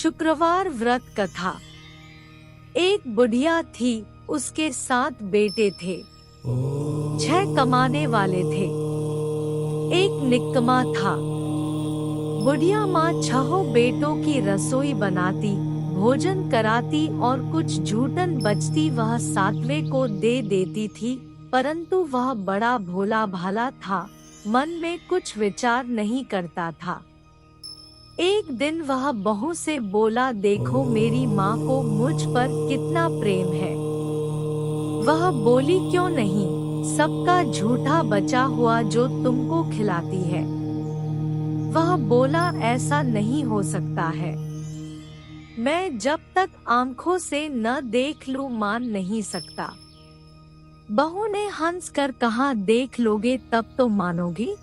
शुक्रवार व्रत कथा। एक बुढ़िया थी, उसके 7 बेटे थे। 6 कमाने वाले थे, एक निकम्मा था। बुढ़िया माँ 6 बेटों की रसोई बनाती, भोजन कराती और कुछ झूठन बचती वह 7वें को दे देती थी। परंतु वह बड़ा भोला भाला था, मन में कुछ विचार नहीं करता था। एक दिन वह बहू से बोला, देखो मेरी माँ को मुझ पर कितना प्रेम है। वह बोली, क्यों नहीं, सबका झूठा बचा हुआ जो तुमको खिलाती है। वह बोला, ऐसा नहीं हो सकता है, मैं जब तक आंखों से न देख लूं मान नहीं सकता। बहू ने हंस कर कहा, देख लोगे तब तो मानोगी।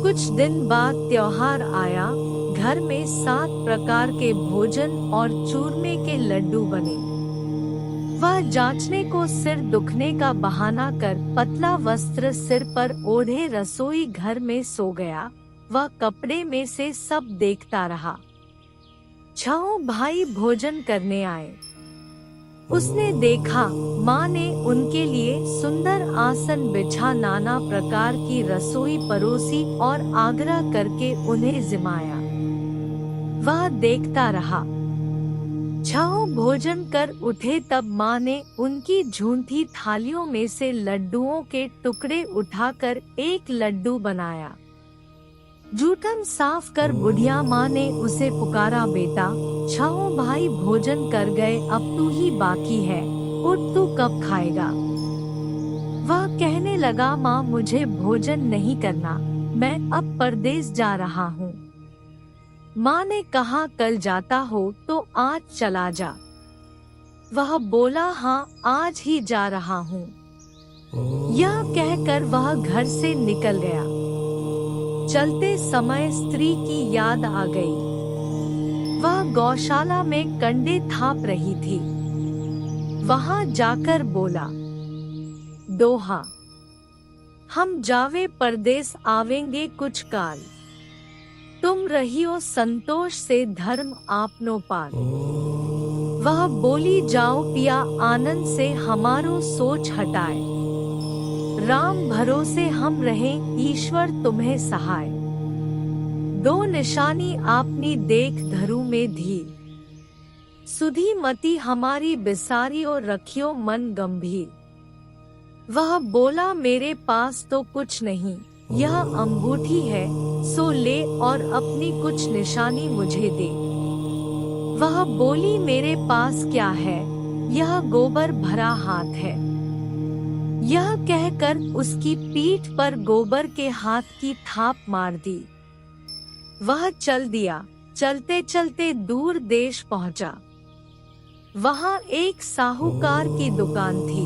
कुछ दिन बाद त्योहार आया। घर में 7 प्रकार के भोजन और चूरमे के लड्डू बने। वह जांचने को सिर दुखने का बहाना कर पतला वस्त्र सिर पर ओढ़े रसोई घर में सो गया। वह कपड़े में से सब देखता रहा। 6 भाई भोजन करने आए। उसने देखा, माँ ने उनके लिए सुंदर आसन बिछा नाना प्रकार की रसोई परोसी और आग्रह करके उन्हें जिमाया। वह देखता रहा। 6 भोजन कर उठे तब माँ ने उनकी झूठी थालियों में से लड्डुओं के टुकड़े उठाकर एक लड्डू बनाया। जूठन साफ कर बुढ़िया माँ ने उसे पुकारा, बेटा 6 भाई भोजन कर गए, अब तू ही बाकी है, उठ, तू कब खाएगा। वह कहने लगा, माँ मुझे भोजन नहीं करना, मैं अब परदेस जा रहा हूँ। माँ ने कहा, कल जाता हो तो आज चला जा। वह बोला, हाँ आज ही जा रहा हूँ। यह कहकर वह घर से निकल गया। चलते समय स्त्री की याद आ गई। वह गौशाला में कंडे थाप रही थी। वहां जाकर बोला, दोहा, हम जावे परदेस आवेंगे कुछ काल, तुम रहियो संतोष से धर्म आपनो पाल। वह बोली, जाओ पिया आनंद से हमारो सोच हटाए, राम भरोसे हम रहें ईश्वर तुम्हें सहाय। 2 निशानी आपनी देख धरू में धी, सुधी मति हमारी बिसारी और रखियो मन गंभीर। वह बोला, मेरे पास तो कुछ नहीं, यह अंगूठी है, सो ले और अपनी कुछ निशानी मुझे दे। वह बोली, मेरे पास क्या है, यह गोबर भरा हाथ है। यह कहकर उसकी पीठ पर गोबर के हाथ की थाप मार दी। वह चल दिया। चलते चलते दूर देश पहुंचा। वहां एक साहूकार की दुकान थी।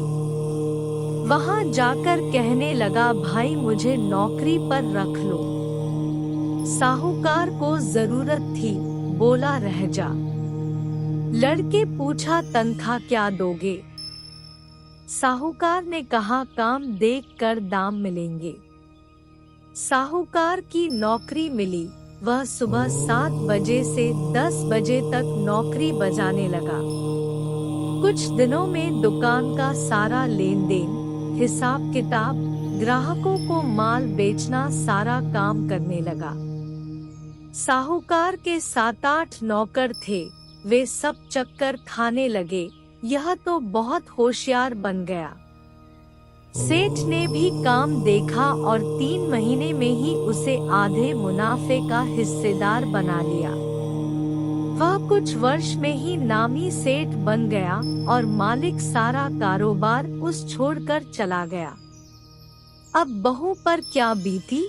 वहां जाकर कहने लगा, भाई मुझे नौकरी पर रख लो। साहूकार को जरूरत थी, बोला, रह जा। लड़के पूछा, तनख्वाह क्या दोगे। साहूकार ने कहा, काम देख कर दाम मिलेंगे। साहूकार की नौकरी मिली। वह सुबह 7 बजे से 10 बजे तक नौकरी बजाने लगा। कुछ दिनों में दुकान का सारा लेन देन, हिसाब किताब, ग्राहकों को माल बेचना, सारा काम करने लगा। साहूकार के 7-8 नौकर थे, वे सब चक्कर खाने लगे। यह तो बहुत होशियार बन गया। सेठ ने भी काम देखा और 3 महीने में ही उसे आधे मुनाफे का हिस्सेदार बना लिया। वह कुछ वर्ष में ही नामी सेठ बन गया और मालिक सारा कारोबार उस छोड़कर चला गया। अब बहू पर क्या बीती,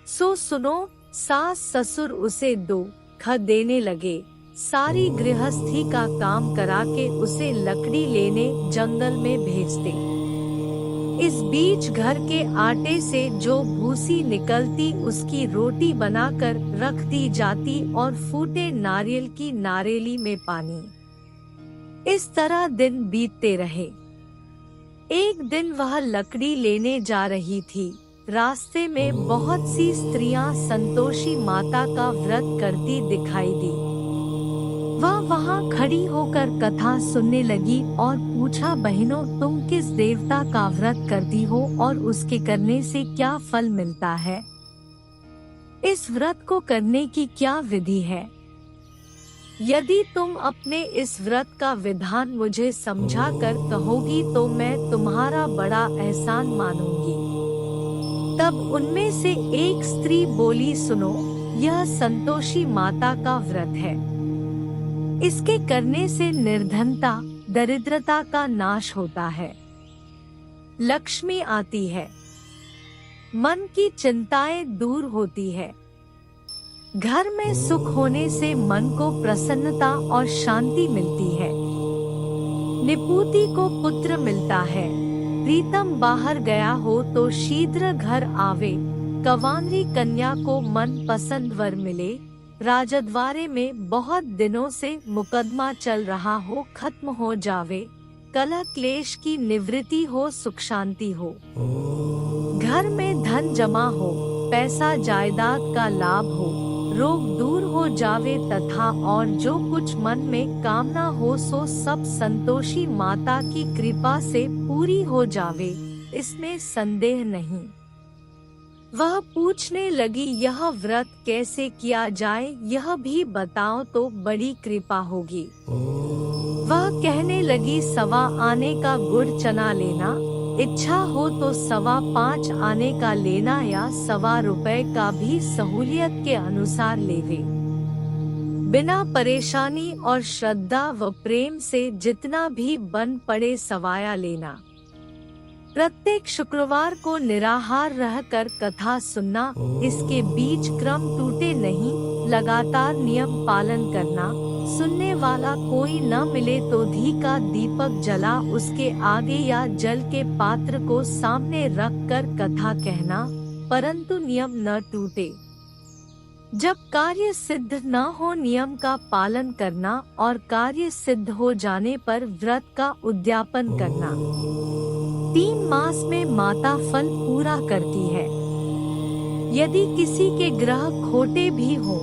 सो सुनो। सास ससुर उसे 2 देने लगे। सारी गृहस्थी का काम करा के उसे लकड़ी लेने जंगल में भेजते। इस बीच घर के आटे से जो भूसी निकलती उसकी रोटी बनाकर रख दी जाती और फूटे नारियल की नारेली में पानी। इस तरह दिन बीतते रहे। एक दिन वह लकड़ी लेने जा रही थी। रास्ते में बहुत सी स्त्रियां संतोषी माता का व्रत करती दिखाई दी। वह वहाँ खड़ी होकर कथा सुनने लगी और पूछा, बहनों तुम किस देवता का व्रत करती हो और उसके करने से क्या फल मिलता है? इस व्रत को करने की क्या विधि है? यदि तुम अपने इस व्रत का विधान मुझे समझा कर कहोगी तो मैं तुम्हारा बड़ा एहसान मानूंगी। तब उनमें से एक स्त्री बोली, सुनो, यह संतोषी माता का व्रत है। इसके करने से निर्धनता, दरिद्रता का नाश होता है, लक्ष्मी आती है, मन की चिंताएं दूर होती है, घर में सुख होने से मन को प्रसन्नता और शांति मिलती है, निपुति को पुत्र मिलता है, प्रीतम बाहर गया हो तो शीघ्र घर आवे, कवांगी कन्या को मन पसंद वर मिले, राजद्वारे में बहुत दिनों से मुकदमा चल रहा हो खत्म हो जावे, कलह क्लेश की निवृत्ति हो, सुख शांति हो, घर में धन जमा हो, पैसा जायदाद का लाभ हो, रोग दूर हो जावे तथा और जो कुछ मन में कामना हो सो सब संतोषी माता की कृपा से पूरी हो जावे, इसमें संदेह नहीं। वह पूछने लगी, यह व्रत कैसे किया जाए यह भी बताओ तो बड़ी कृपा होगी। वह कहने लगी, 1.25 आने का गुड़ चना लेना, इच्छा हो तो 5.25 आने का लेना या 1.25 रुपए का भी सहूलियत के अनुसार लेवे। बिना परेशानी और श्रद्धा व प्रेम से जितना भी बन पड़े सवाया लेना। प्रत्येक शुक्रवार को निराहार रहकर कथा सुनना, इसके बीच क्रम टूटे नहीं, लगातार नियम पालन करना, सुनने वाला कोई न मिले तो घी का दीपक जला उसके आगे या जल के पात्र को सामने रख कर कथा कहना, परंतु नियम न टूटे। जब कार्य सिद्ध न हो नियम का पालन करना और कार्य सिद्ध हो जाने पर व्रत का उद्यापन करना। 3 मास में माता फल पूरा करती है। यदि किसी के ग्रह खोटे भी हो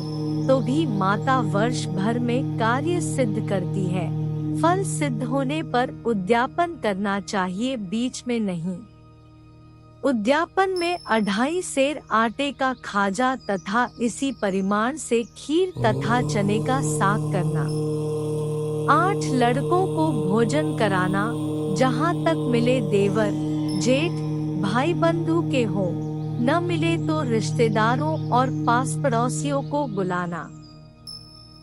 तो भी माता वर्ष भर में कार्य सिद्ध करती है। फल सिद्ध होने पर उद्यापन करना चाहिए, बीच में नहीं। उद्यापन में 2.5 सेर आटे का खाजा तथा इसी परिमाण से खीर तथा चने का साग करना। 8 लड़कों को भोजन कराना, जहाँ तक मिले देवर, जेठ, भाई बंधु के हो, न मिले तो रिश्तेदारों और पास पड़ोसियों को बुलाना।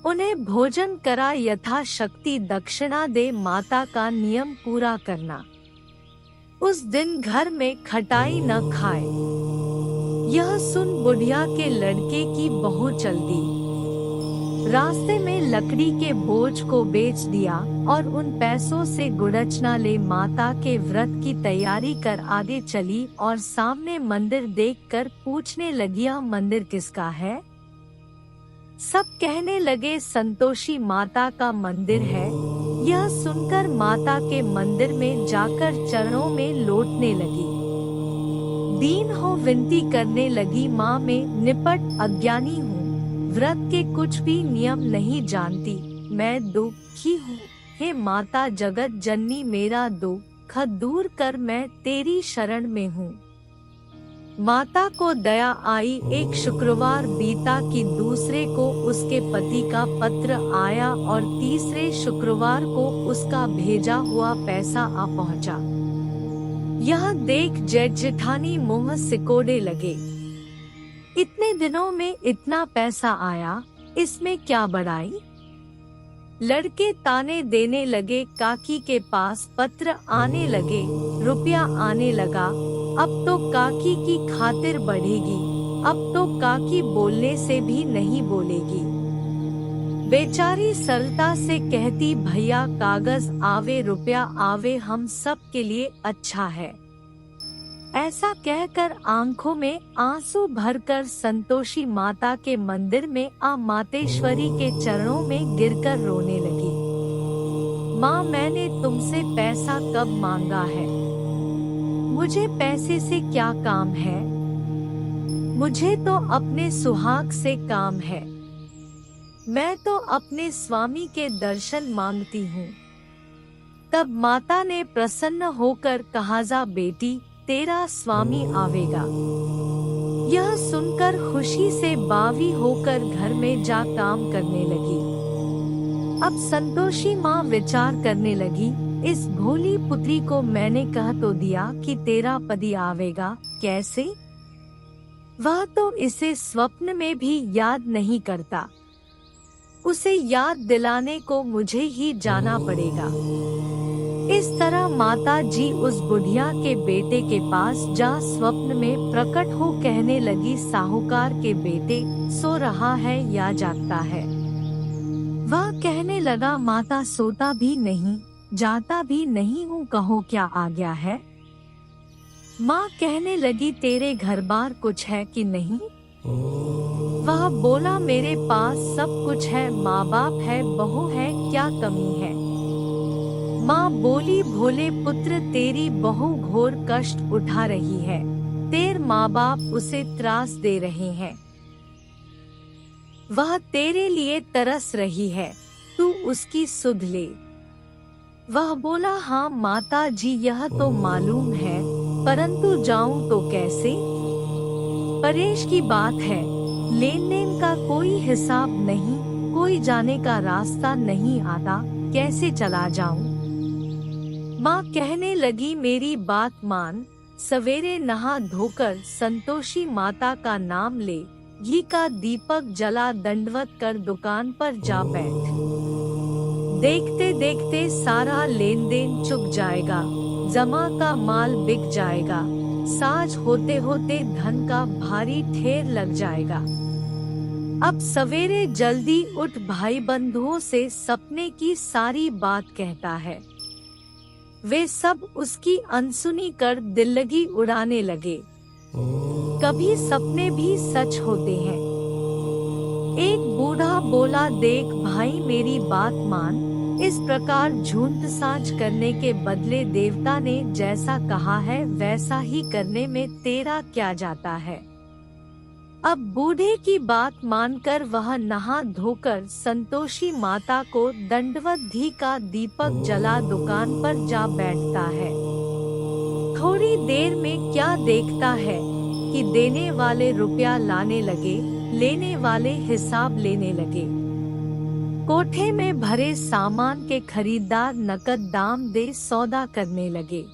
उन्हें भोजन करा यथाशक्ति दक्षिणा दे, माता का नियम पूरा करना। उस दिन घर में खटाई न खाए। यह सुन बुढ़िया के लड़के की बहू चल दी। रास्ते में लकड़ी के बोझ को बेच दिया और उन पैसों से गुड़चना ले माता के व्रत की तैयारी कर आगे चली और सामने मंदिर देखकर पूछने लगी, यह मंदिर किसका है? सब कहने लगे, संतोषी माता का मंदिर है। यह सुनकर माता के मंदिर में जाकर चरणों में लौटने लगी। दीन हो विनती करने लगी, माँ मैं निपट अज्ञानी हूँ, व्रत के कुछ भी नियम नहीं जानती, मैं दुखी हूँ। हे माता जगत जननी, मेरा दुख दूर कर, मैं तेरी शरण में हूँ। माता को दया आई। एक शुक्रवार बीता कि दूसरे को उसके पति का पत्र आया और तीसरे शुक्रवार को उसका भेजा हुआ पैसा आ पहुँचा। यह देख जेठ जेठानी मुँह सिकोड़े लगे। इतने दिनों में इतना पैसा आया, इसमें क्या बड़ाई? लड़के ताने देने लगे, काकी के पास पत्र आने लगे, रुपया आने लगा, अब तो काकी की खातिर बढ़ेगी, अब तो काकी बोलने से भी नहीं बोलेगी। बेचारी सरलता से कहती, भैया कागज आवे रुपया आवे, हम सब के लिए अच्छा है। ऐसा कहकर आंखों में आंसू भरकर संतोषी माता के मंदिर में मातेश्वरी के चरणों में गिरकर रोने लगी। माँ, मैंने तुमसे पैसा कब मांगा है? मुझे पैसे से क्या काम है? मुझे तो अपने सुहाग से काम है। मैं तो अपने स्वामी के दर्शन मांगती हूँ। तब माता ने प्रसन्न होकर कहा, जा बेटी, तेरा स्वामी आवेगा। यह सुनकर खुशी से बावी होकर घर में जा काम करने लगी। अब संतोषी माँ विचार करने लगी, इस भोली पुत्री को मैंने कह तो दिया कि तेरा पति आवेगा, कैसे? वह तो इसे स्वप्न में भी याद नहीं करता। उसे याद दिलाने को मुझे ही जाना पड़ेगा। इस तरह माता जी उस बुढ़िया के बेटे के पास जा स्वप्न में प्रकट हो कहने लगी, साहूकार के बेटे सो रहा है या जागता है? वह कहने लगा, माता सोता भी नहीं जाता भी नहीं हूँ, कहो क्या आ गया है? माँ कहने लगी, तेरे घर बार कुछ है कि नहीं? वह बोला, मेरे पास सब कुछ है, माँ बाप है, बहू है, क्या कमी है? माँ बोली, भोले पुत्र, तेरी बहू घोर कष्ट उठा रही है, तेरे माँ बाप उसे त्रास दे रहे हैं, वह तेरे लिए तरस रही है, तू उसकी सुध ले। वह बोला, हाँ माता जी, यह तो मालूम है, परंतु जाऊं तो कैसे? परेश की बात है, लेन देन का कोई हिसाब नहीं, कोई जाने का रास्ता नहीं आता, कैसे चला जाऊं? माँ कहने लगी, मेरी बात मान, सवेरे नहा धोकर संतोषी माता का नाम ले, घी का दीपक जला दंडवत कर दुकान पर जा बैठ। देखते देखते सारा लेन देन चुक जाएगा, जमा का माल बिक जाएगा, साज होते होते धन का भारी ढेर लग जाएगा। अब सवेरे जल्दी उठ, भाई बंधुओं से सपने की सारी बात कहता है। वे सब उसकी अनसुनी कर दिल्लगी उड़ाने लगे। कभी सपने भी सच होते हैं। एक बूढ़ा बोला, देख भाई मेरी बात मान, इस प्रकार झूठ साझ करने के बदले देवता ने जैसा कहा है वैसा ही करने में तेरा क्या जाता है? अब बूढ़े की बात मानकर वह नहा धोकर संतोषी माता को दंडवत घी का दीपक जला दुकान पर जा बैठता है। थोड़ी देर में क्या देखता है कि देने वाले रुपया लाने लगे, लेने वाले हिसाब लेने लगे। कोठे में भरे सामान के खरीदार नकद दाम दे सौदा करने लगे।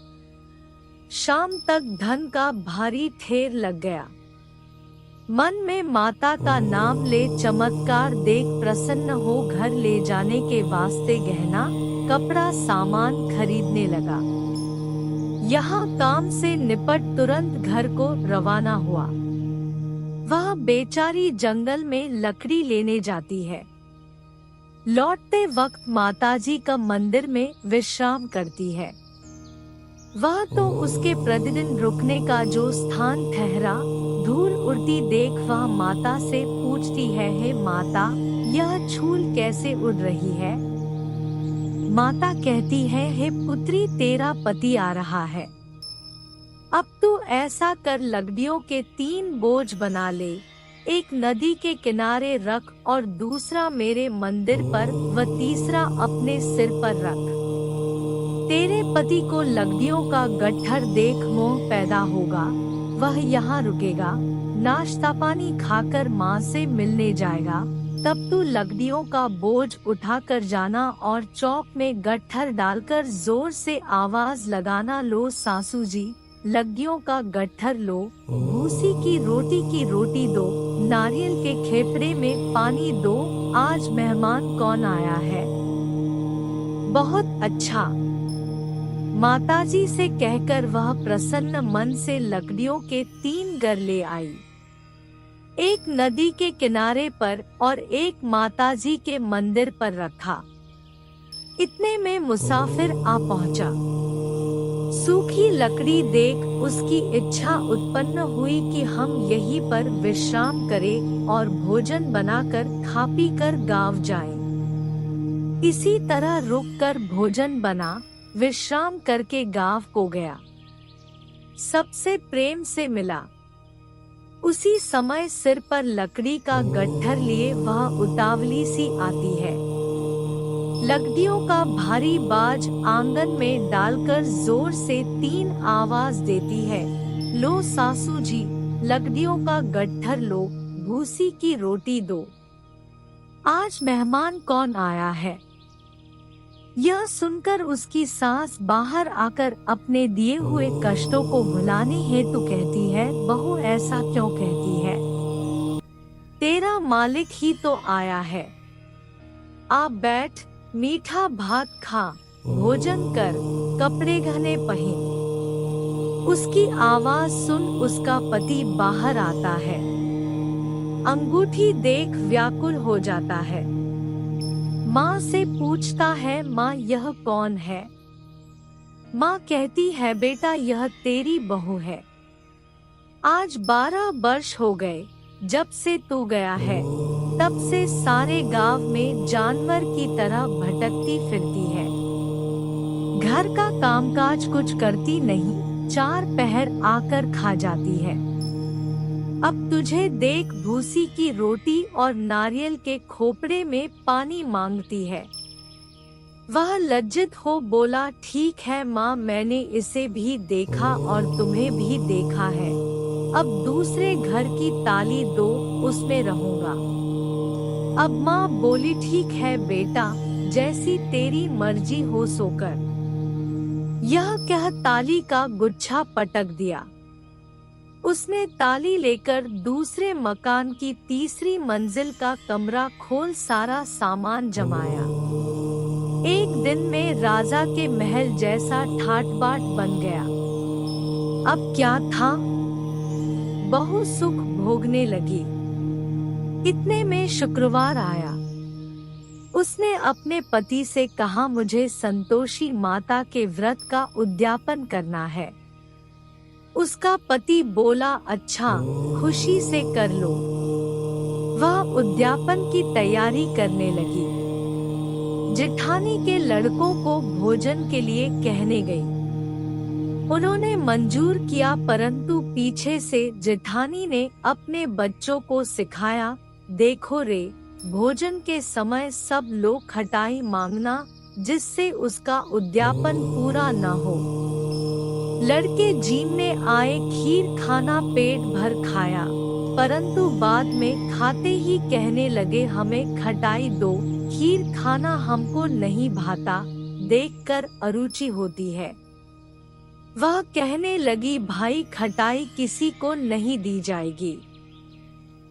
शाम तक धन का भारी ढेर लग गया। मन में माता का नाम ले चमत्कार देख प्रसन्न हो घर ले जाने के वास्ते गहना कपड़ा सामान खरीदने लगा। यहाँ काम से निपट तुरंत घर को रवाना हुआ। वह बेचारी जंगल में लकड़ी लेने जाती है। लौटते वक्त माताजी का मंदिर में विश्राम करती है। वह तो उसके प्रतिदिन रुकने का जो स्थान ठहरा, धूल उड़ती देख वह माता से पूछती है, हे माता, यह छूल कैसे उड़ रही है? माता कहती है, हे पुत्री, तेरा पति आ रहा है। अब तू ऐसा कर, लकड़ियों के 3 बोझ बना ले, एक नदी के किनारे रख और दूसरा मेरे मंदिर पर व तीसरा अपने सिर पर रख। तेरे पति को लकड़ियों का गट्ठर देख मोह पैदा होगा, वह यहाँ रुकेगा, नाश्ता पानी खाकर माँ से मिलने जाएगा, तब तू लकड़ियों का बोझ उठाकर जाना और चौक में गट्ठर डालकर जोर से आवाज लगाना, लो सासू जी, लकड़ियों का गट्ठर लो, भूसी की रोटी दो, नारियल के खेपड़े में पानी दो, आज मेहमान कौन आया है? बहुत अच्छा। माताजी से कहकर वह प्रसन्न मन से लकड़ियों के 3 गर ले आई, एक नदी के किनारे पर और एक माताजी के मंदिर पर रखा। इतने में मुसाफिर आ पहुंचा। सूखी लकड़ी देख उसकी इच्छा उत्पन्न हुई कि हम यहीं पर विश्राम करें और भोजन बनाकर खा पी कर गाँव जाएं। इसी तरह रुककर भोजन बना, विश्राम करके गाँव को गया। सबसे प्रेम से मिला। उसी समय सिर पर लकड़ी का गट्ठर लिए वह उतावली सी आती है। लकड़ियों का भारी बाज आंगन में डालकर जोर से 3 आवाज देती है, लो सासू जी, लकड़ियों का गट्ठर लो, भूसी की रोटी दो। आज मेहमान कौन आया है? यह सुनकर उसकी सास बाहर आकर अपने दिए हुए कष्टों को भुलाने हेतु कहती है, बहू ऐसा क्यों कहती है? तेरा मालिक ही तो आया है। आप बैठ, मीठा भात खा, भोजन कर, कपड़े गहने पहन। उसकी आवाज सुन उसका पति बाहर आता है। अंगूठी देख व्याकुल हो जाता है। माँ से पूछता है, माँ यह कौन है? माँ कहती है, बेटा यह तेरी बहू है। आज 12 वर्ष हो गए जब से तू गया है, तब से सारे गांव में जानवर की तरह भटकती फिरती है। घर का कामकाज कुछ करती नहीं, 4 पहर आकर खा जाती है। अब तुझे देख भूसी की रोटी और नारियल के खोपड़े में पानी मांगती है। वह लज्जित हो बोला, ठीक है माँ, मैंने इसे भी देखा और तुम्हें भी देखा है। अब दूसरे घर की ताली दो, उसमें रहूंगा। अब माँ बोली, ठीक है बेटा, जैसी तेरी मर्जी हो सो कर। यह कह ताली का गुच्छा पटक दिया। उसने ताली लेकर दूसरे मकान की तीसरी मंजिल का कमरा खोल सारा सामान जमाया। एक दिन में राजा के महल जैसा ठाट बाट बन गया। अब क्या था? बहू सुख भोगने लगी। इतने में शुक्रवार आया। उसने अपने पति से कहा, मुझे संतोषी माता के व्रत का उद्यापन करना है। उसका पति बोला, अच्छा, खुशी से कर लो। वह उद्यापन की तैयारी करने लगी। जेठानी के लड़कों को भोजन के लिए कहने गई। उन्होंने मंजूर किया, परंतु पीछे से जेठानी ने अपने बच्चों को सिखाया, देखो रे, भोजन के समय सब लोग खटाई मांगना, जिससे उसका उद्यापन पूरा न हो। लड़के जीमने आए, खीर खाना पेट भर खाया, परंतु बाद में खाते ही कहने लगे, हमें खटाई दो, खीर खाना हमको नहीं भाता, देखकर अरुचि होती है। वह कहने लगी, भाई खटाई किसी को नहीं दी जाएगी,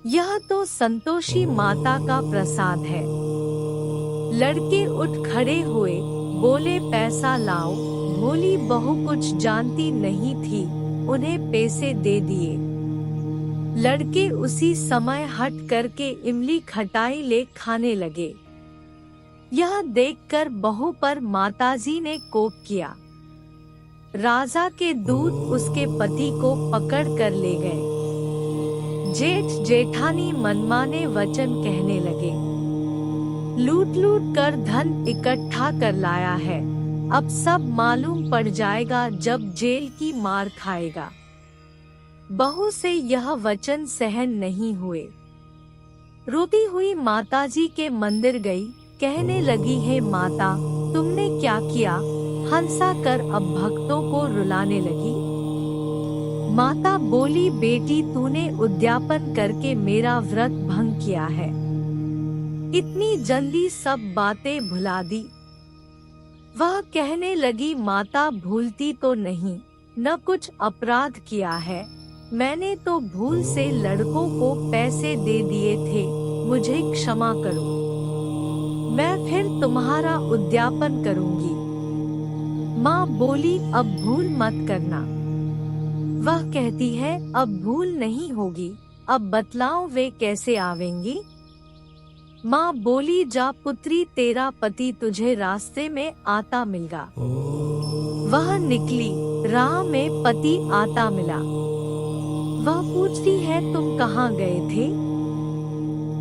यह तो संतोषी माता का प्रसाद है। लड़के उठ खड़े हुए, बोले, पैसा लाओ। भोली बहू कुछ जानती नहीं थी, उन्हें पैसे दे दिए। लड़के उसी समय हट करके इमली खटाई ले खाने लगे। यह देखकर बहू पर माताजी ने कोप किया। राजा के दूत उसके पति को पकड़ कर ले गए। जेठ जेठानी मनमाने वचन कहने लगे, लूट लूट कर धन इकट्ठा कर लाया है, अब सब मालूम पड़ जाएगा जब जेल की मार खाएगा। बहू से यह वचन सहन नहीं हुए। रोती हुई माताजी के मंदिर गई, कहने लगी, हे माता, तुमने क्या किया? हंसा कर अब भक्तों को रुलाने लगी। माता बोली, बेटी तूने उद्यापन करके मेरा व्रत भंग किया है। इतनी जल्दी सब बातें भुला दी। वह कहने लगी, माता भूलती तो नहीं, न कुछ अपराध किया है, मैंने तो भूल से लड़कों को पैसे दे दिए थे, मुझे क्षमा करो, मैं फिर तुम्हारा उद्यापन करूंगी। माँ बोली, अब भूल मत करना। वह कहती है, अब भूल नहीं होगी, अब बतलाओ वे कैसे आवेंगी? माँ बोली, जा पुत्री, तेरा पति तुझे रास्ते में आता मिलेगा। वह निकली, राह में पति आता मिला। वह पूछती है, तुम कहाँ गए थे?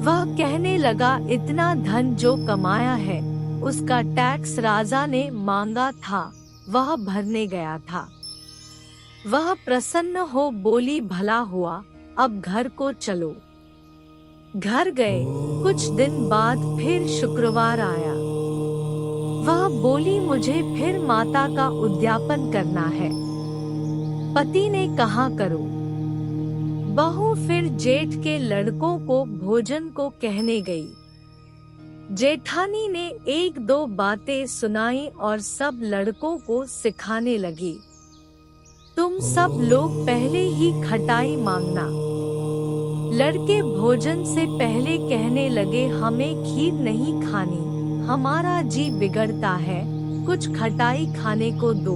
वह कहने लगा, इतना धन जो कमाया है, उसका टैक्स राजा ने मांगा था, वह भरने गया था। वह प्रसन्न हो बोली, भला हुआ, अब घर को चलो। घर गए। कुछ दिन बाद फिर शुक्रवार आया। वह बोली, मुझे फिर माता का उद्यापन करना है। पति ने कहा, करो। बहू फिर जेठ के लड़कों को भोजन को कहने गई। जेठानी ने एक दो बातें सुनाई और सब लड़कों को सिखाने लगी। तुम सब लोग पहले ही खटाई मांगना। लड़के भोजन से पहले कहने लगे, हमें खीर नहीं खानी, हमारा जी बिगड़ता है, कुछ खटाई खाने को दो।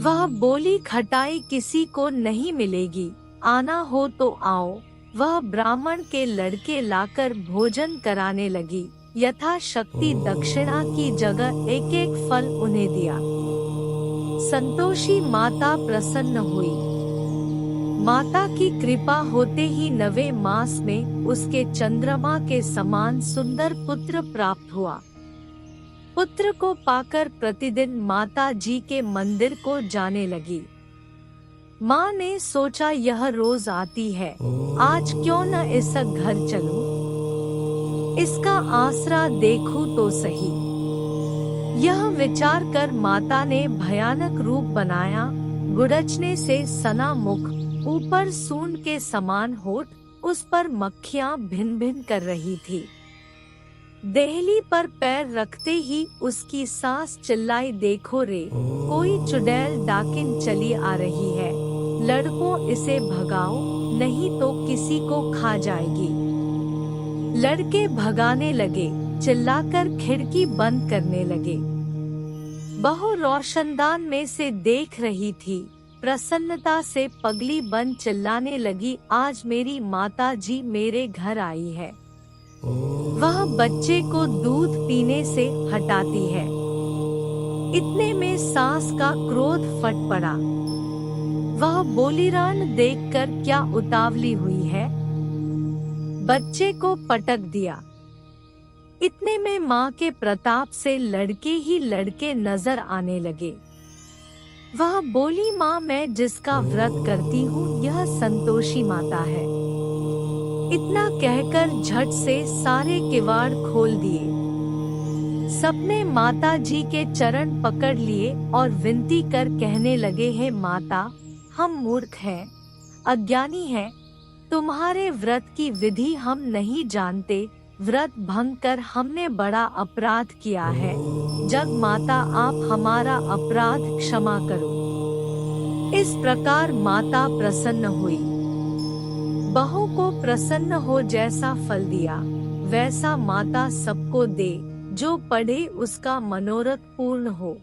वह बोली, खटाई किसी को नहीं मिलेगी, आना हो तो आओ। वह ब्राह्मण के लड़के लाकर भोजन कराने लगी। यथाशक्ति दक्षिणा की जगह एक एक फल उन्हें दिया। संतोषी माता प्रसन्न हुई। माता की कृपा होते ही 9वें मास में उसके चंद्रमा के समान सुंदर पुत्र प्राप्त हुआ। पुत्र को पाकर प्रतिदिन माता जी के मंदिर को जाने लगी। माँ ने सोचा, यह रोज आती है, आज क्यों न इस घर चलूं? इसका आसरा देखूं तो सही। यह विचार कर माता ने भयानक रूप बनाया। गुड़चने से सना मुख, ऊपर सूंड के समान होठ, उस पर मक्खियां भिन भिन कर रही थी। देहली पर पैर रखते ही उसकी सास चिल्लाई, देखो रे, कोई चुड़ैल डाकिन चली आ रही है, लड़कों इसे भगाओ, नहीं तो किसी को खा जाएगी। लड़के भगाने लगे, चिल्लाकर खिड़की बंद करने लगे। बहू रोशनदान में से देख रही थी। प्रसन्नता से पगली बन चिल्लाने लगी, आज मेरी माता जी मेरे घर आई है। वह बच्चे को दूध पीने से हटाती है। इतने में सास का क्रोध फट पड़ा। वह बोली, रान देखकर क्या उतावली हुई है? बच्चे को पटक दिया। इतने में माँ के प्रताप से लड़के ही लड़के नजर आने लगे। वह बोली, माँ मैं जिसका व्रत करती हूँ यह संतोषी माता है। इतना कहकर झट से सारे किवाड़ खोल दिए। सबने माता जी के चरण पकड़ लिए और विनती कर कहने लगे, हैं माता, हम मूर्ख हैं, अज्ञानी हैं, तुम्हारे व्रत की विधि हम नहीं जानते, व्रत भंग कर हमने बड़ा अपराध किया है। जग माता आप हमारा अपराध क्षमा करो। इस प्रकार माता प्रसन्न हुई। बहू को प्रसन्न हो जैसा फल दिया वैसा माता सबको दे, जो पढ़े उसका मनोरथ पूर्ण हो।